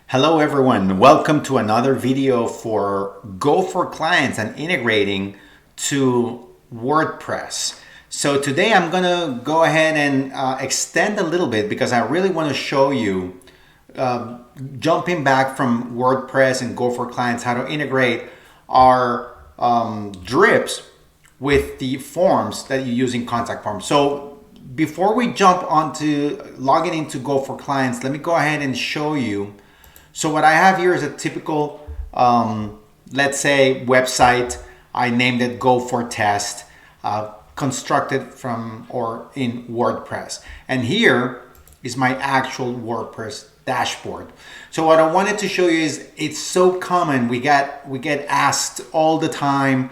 Hello everyone, welcome to another video for Go for Clients and integrating to WordPress. So today I'm gonna go ahead and extend a little bit because I really want to show you jumping back from WordPress and Go for Clients how to integrate our drips with the forms that you use in contact forms. So before we jump onto logging into Go for Clients, let me go ahead and show you. So what I have here is a typical, let's say, website. I named it Go for Test, constructed from or in WordPress. And here is my actual WordPress dashboard. So what I wanted to show you is it's so common. We get asked all the time,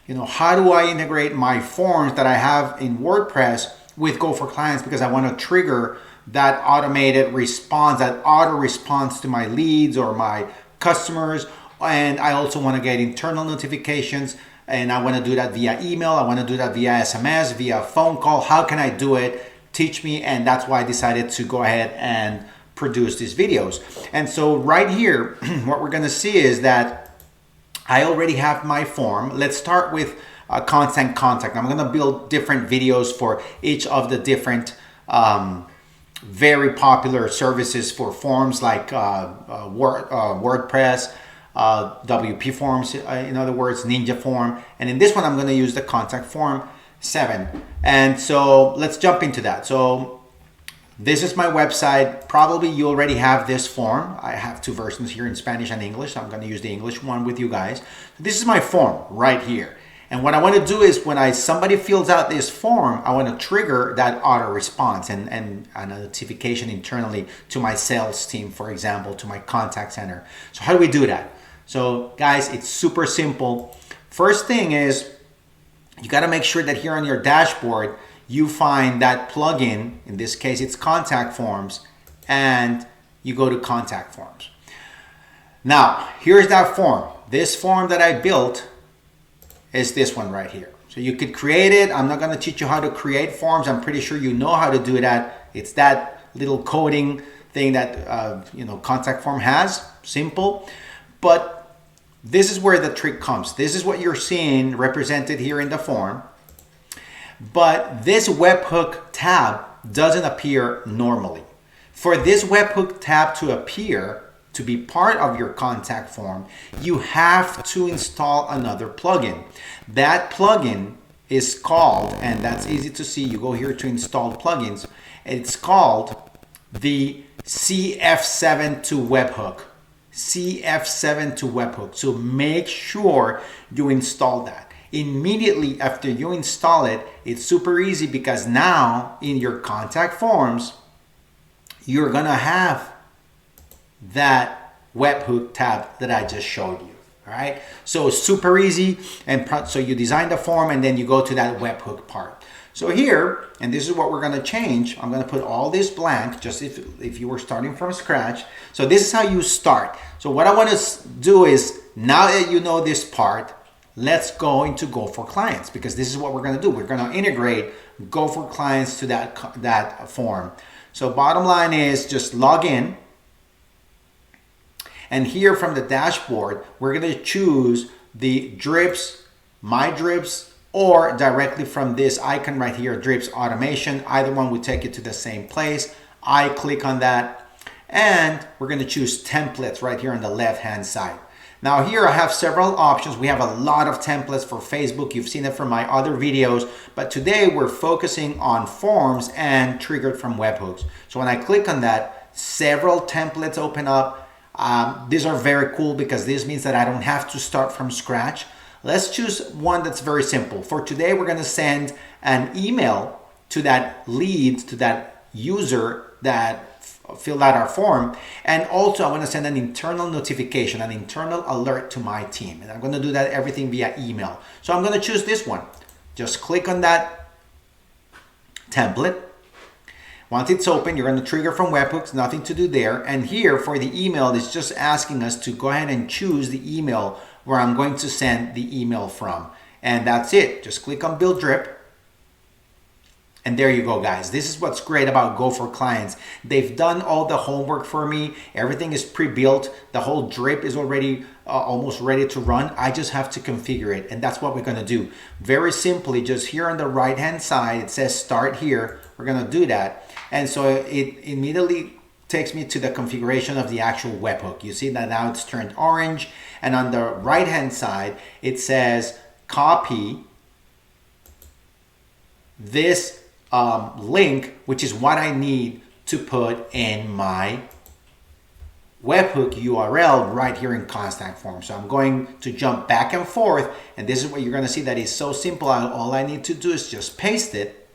you know, how do I integrate my forms that I have in WordPress with Go for Clients, because I want to trigger that automated response, that auto response to my leads or my customers. And I also want to get internal notifications, and I want to do that via email. I want to do that via SMS, via phone call. How can I do it? Teach me. And that's why I decided to go ahead and produce these videos. And so right here, what we're going to see is that I already have my form. Let's start with constant contact. I'm going to build different videos for each of the different very popular services for forms like WordPress, WP forms, in other words, Ninja form. And in this one, I'm going to use the contact form 7. And so let's jump into that. So this is my website. Probably you already have this form. I have two versions here in Spanish and English. So I'm going to use the English one with you guys. This is my form right here. And what I want to do is when somebody fills out this form, I want to trigger that auto response and a notification internally to my sales team, for example, to my contact center. So how do we do that? So guys, it's super simple. First thing is you got to make sure that here on your dashboard, you find that plugin. In this case, it's contact forms, and you go to contact forms. Now, here's that form. This form that I built is this one right here. So you could create it. I'm not going to teach you how to create forms. I'm pretty sure you know how to do that. It's that little coding thing that contact form has. Simple. But this is where the trick comes. This is what you're seeing represented here in the form. But this webhook tab doesn't appear normally. For this webhook tab to appear, to be part of your contact form, you have to install another plugin. That plugin is called, and that's easy to see, you go here to install plugins, it's called the CF7 to Webhook. CF7 to Webhook. So make sure you install that. Immediately after you install it, it's super easy because now in your contact forms, you're gonna have that webhook tab that I just showed you. All right, so super easy. And so you design the form and then you go to that webhook part. So here, and this is what we're going to change. I'm going to put all this blank, just if you were starting from scratch. So this is how you start. So what I want to do is, now that you know this part, let's go into Go for Clients, because this is what we're going to do. We're going to integrate Go for Clients to that form. So bottom line is just log in. And here from the dashboard, we're going to choose the drips, my drips, or directly from this icon right here, drips automation. Either one will take you to the same place. I click on that, and we're going to choose templates right here on the left-hand side. Now here I have several options. We have a lot of templates for Facebook. You've seen it from my other videos, but today we're focusing on forms and triggered from webhooks. So when I click on that, several templates open up. These are very cool because this means that I don't have to start from scratch. Let's choose one that's very simple. For today, we're going to send an email to that lead, to that user that filled out our form. And also I want to send an internal notification, an internal alert to my team. And I'm going to do that everything via email. So I'm going to choose this one. Just click on that template. Once it's open, you're going to trigger from webhooks, nothing to do there. And here for the email, it's just asking us to go ahead and choose the email where I'm going to send the email from. And that's it. Just click on Build Drip. And there you go, guys. This is what's great about Go for Clients. They've done all the homework for me. Everything is pre-built. The whole drip is already almost ready to run. I just have to configure it, and that's what we're gonna do. Very simply, just here on the right-hand side, it says start here. We're gonna do that. And so it immediately takes me to the configuration of the actual webhook. You see that now it's turned orange. And on the right-hand side, it says copy this link, which is what I need to put in my webhook URL right here in contact form. So I'm going to jump back and forth, and this is what you're going to see that is so simple. All I need to do is just paste it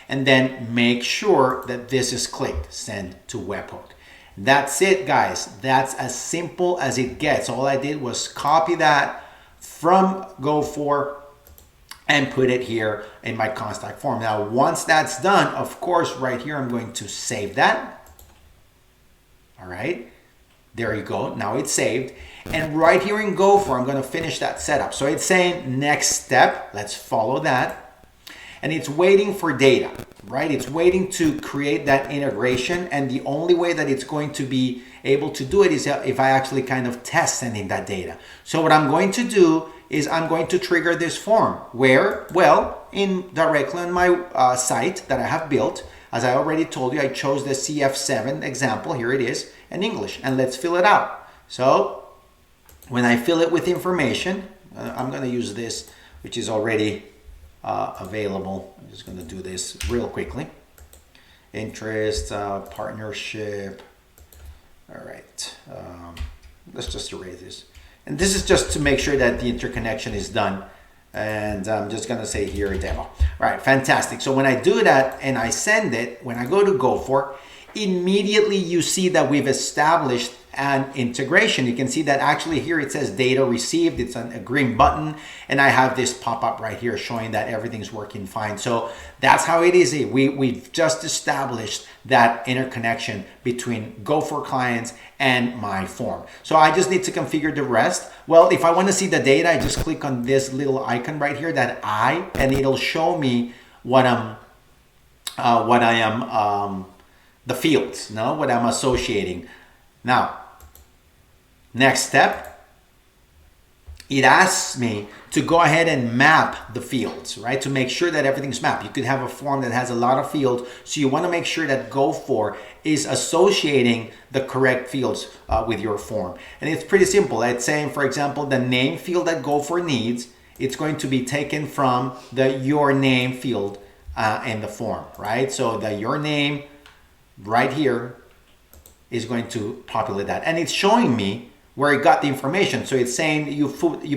and then make sure that this is clicked, send to webhook. That's it, guys. That's as simple as it gets. All I did was copy that from Go4 and put it here in my contact form. Now, once that's done, of course, right here, I'm going to save that. All right, there you go. Now it's saved. And right here in Go4, I'm going to finish that setup. So it's saying next step. Let's follow that. And it's waiting for data, right? It's waiting to create that integration. And the only way that it's going to be able to do it is if I actually kind of test sending that data. So what I'm going to do is I'm going to trigger this form where, well, directly on my site that I have built, as I already told you, I chose the CF7 example. Here it is in English, and let's fill it out. So when I fill it with information, I'm going to use this, which is already available. I'm just going to do this real quickly. Interest, partnership. All right, let's just erase this. And this is just to make sure that the interconnection is done. And I'm just gonna say here demo. All right, fantastic. So when I do that and I send it, when I go to Go4, immediately you see that we've established an integration. You can see that actually here it says data received. It's a green button, and I have this pop-up right here showing that everything's working fine. So that's how it is. We've just established that interconnection between Go for Clients and my form. So I just need to configure the rest. Well, if I want to see the data, I just click on this little icon right here, and it'll show me what the fields, what I'm associating. Now, next step, it asks me to go ahead and map the fields, right? To make sure that everything's mapped. You could have a form that has a lot of fields, so you want to make sure that Go4 is associating the correct fields with your form. And it's pretty simple. It's saying, for example, the name field that Go4 needs, it's going to be taken from the your name field in the form, right? So the your name right here is going to populate that, and it's showing me where it got the information. So it's saying you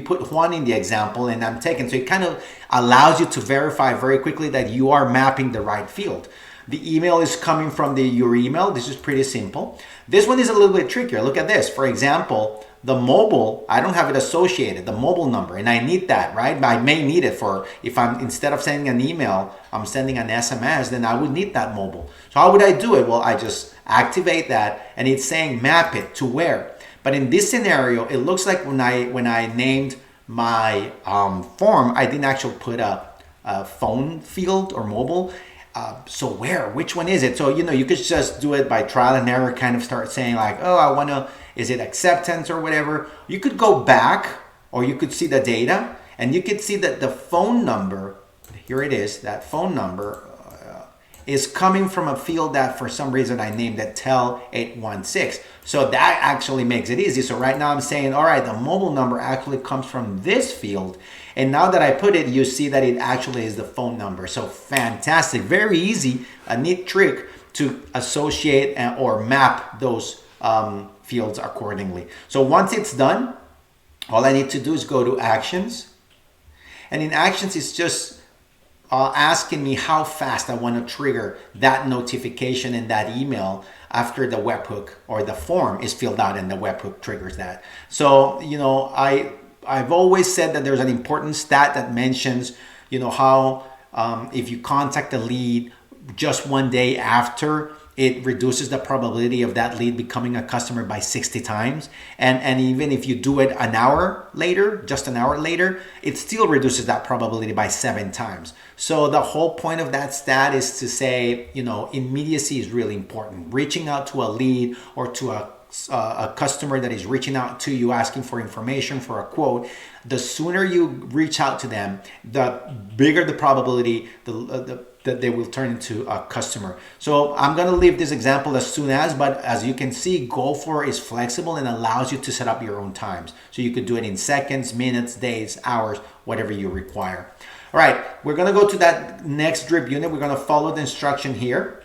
put Juan in the example, and I'm taking. So it kind of allows you to verify very quickly that you are mapping the right field. The email is coming from your email. This is pretty simple. This one is a little bit trickier. Look at this. For example, the mobile, I don't have it associated, the mobile number, and I need that, right? I may need it for if I'm, instead of sending an email, I'm sending an SMS, then I would need that mobile. So how would I do it? Well, I just activate that, and it's saying map it to where. But in this scenario, it looks like when I named my form, I didn't actually put a phone field or mobile. So where, which one is it? So, you could just do it by trial and error, kind of start saying like, oh, I want to, is it acceptance or whatever? You could go back, or you could see the data, and you could see that the phone number, here it is, that phone number is coming from a field that for some reason I named it TEL816. So that actually makes it easy. So right now I'm saying, all right, the mobile number actually comes from this field. And now that I put it, you see that it actually is the phone number. So fantastic, very easy, a neat trick to associate or map those fields accordingly. So once it's done, all I need to do is go to Actions. And in Actions, it's just asking me how fast I want to trigger that notification in that email after the webhook or the form is filled out and the webhook triggers that. So, I've always said that there's an important stat that mentions, how if you contact a lead just one day after it reduces the probability of that lead becoming a customer by 60 times. And even if you do it an hour later, just an hour later, it still reduces that probability by 7 times. So the whole point of that stat is to say, you know, immediacy is really important. Reaching out to a lead or to a customer that is reaching out to you asking for information, for a quote, the sooner you reach out to them, the bigger the probability that they will turn into a customer. So I'm going to leave this example as soon as, but as you can see, Go4 is flexible and allows you to set up your own times. So you could do it in seconds, minutes, days, hours, whatever you require. All right, we're going to go to that next drip unit. We're going to follow the instruction here.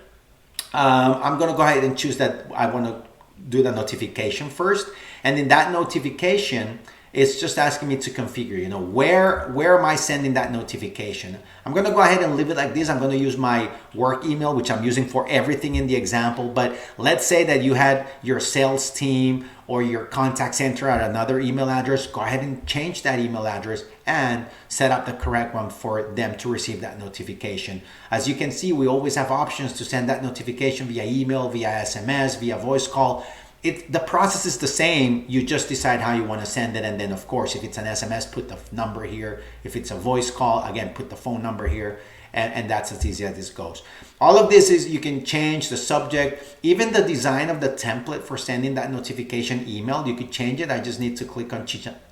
I'm going to go ahead and choose that I want to do the notification first. And in that notification, it's just asking me to configure, you know, where am I sending that notification? I'm going to go ahead and leave it like this. I'm going to use my work email, which I'm using for everything in the example. But let's say that you had your sales team or your contact center at another email address. Go ahead and change that email address and set up the correct one for them to receive that notification. As you can see, we always have options to send that notification via email, via SMS, via voice call. The process is the same. You just decide how you want to send it. And then, of course, if it's an SMS, put the number here. If it's a voice call, again, put the phone number here. And that's as easy as this goes. All of this is, you can change the subject, even the design of the template for sending that notification email. You could change it. I just need to click on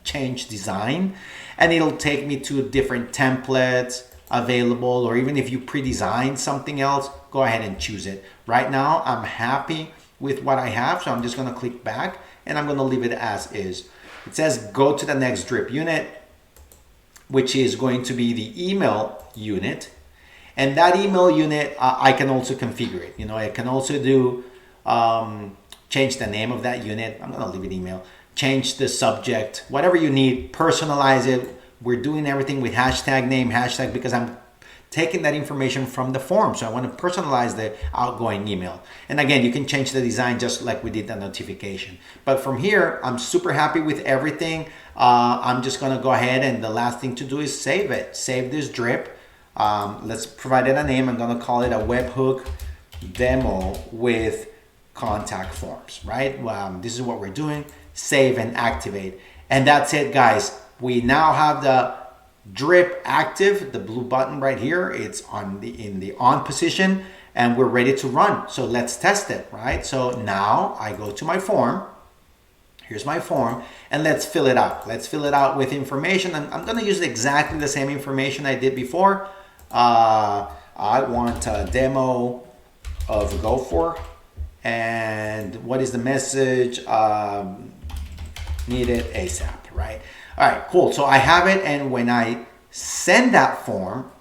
change design, and it'll take me to different templates available, or even if you pre-design something else, go ahead and choose it. Right now, I'm happy with what I have, so I'm just going to click back and I'm going to leave it as is. It says go to the next drip unit, which is going to be the email unit. And that email unit, I can also configure it. You know, I can also do change the name of that unit. I'm going to leave it email. Change the subject, whatever you need, personalize it. We're doing everything with hashtag name, hashtag, because I'm taking that information from the form. So I want to personalize the outgoing email. And again, you can change the design just like we did the notification. But from here, I'm super happy with everything. I'm just going to go ahead, and the last thing to do is save it. Save this drip. Let's provide it a name. I'm going to call it a Webhook demo with contact forms, right? This is what we're doing. Save and activate. And that's it, guys. We now have the drip active, the blue button right here. It's in the on position, and we're ready to run. So let's test it, right? So now I go to my form. Here's my form, and let's fill it out. Let's fill it out with information. I'm going to use exactly the same information I did before. I want a demo of Go4, and what is the message? Need it ASAP, right? All right, cool. So I have it, and when I send that form,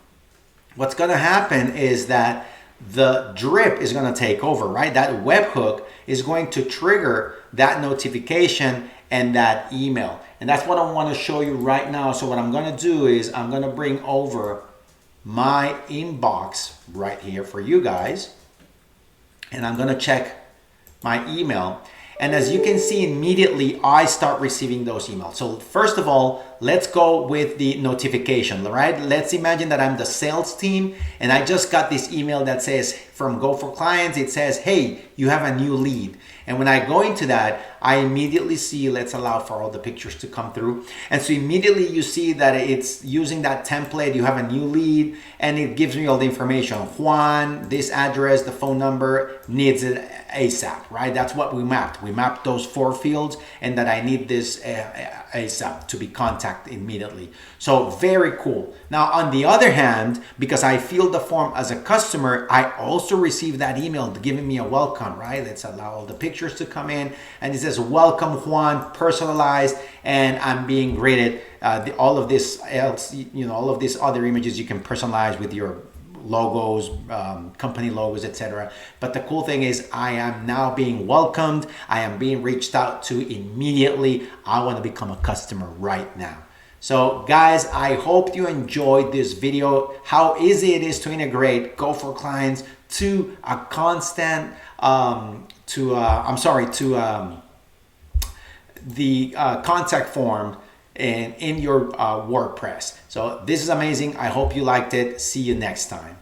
what's going to happen is that the drip is going to take over, right? That webhook is going to trigger that notification and that email. And that's what I want to show you right now. So what I'm going to do is I'm going to bring over my inbox right here for you guys, and I'm going to check my email. And as you can see, immediately I start receiving those emails. So first of all, let's go with the notification, right? Let's imagine that I'm the sales team and I just got this email that says from Go4 Clients, it says, hey, you have a new lead. And when I go into that, I immediately see, let's allow for all the pictures to come through. And so immediately you see that it's using that template, you have a new lead, and it gives me all the information. Juan, this address, the phone number, needs it ASAP, right? That's what we mapped. We mapped those 4 fields, and that I need this ASAP to be contacted immediately. So very cool. Now, on the other hand, because I filled the form as a customer, I also received that email giving me a welcome, right? Let's allow all the pictures to come in, and it says, welcome Juan, personalized, and I'm being greeted. All of this else, you know, all of these other images you can personalize with your logos, company logos, etc. But the cool thing is I am now being welcomed. I am being reached out to immediately. I want to become a customer right now. So guys, I hope you enjoyed this video, how easy it is to integrate Go4 Clients to a constant, the contact form in your WordPress. So this is amazing. I hope you liked it. See you next time.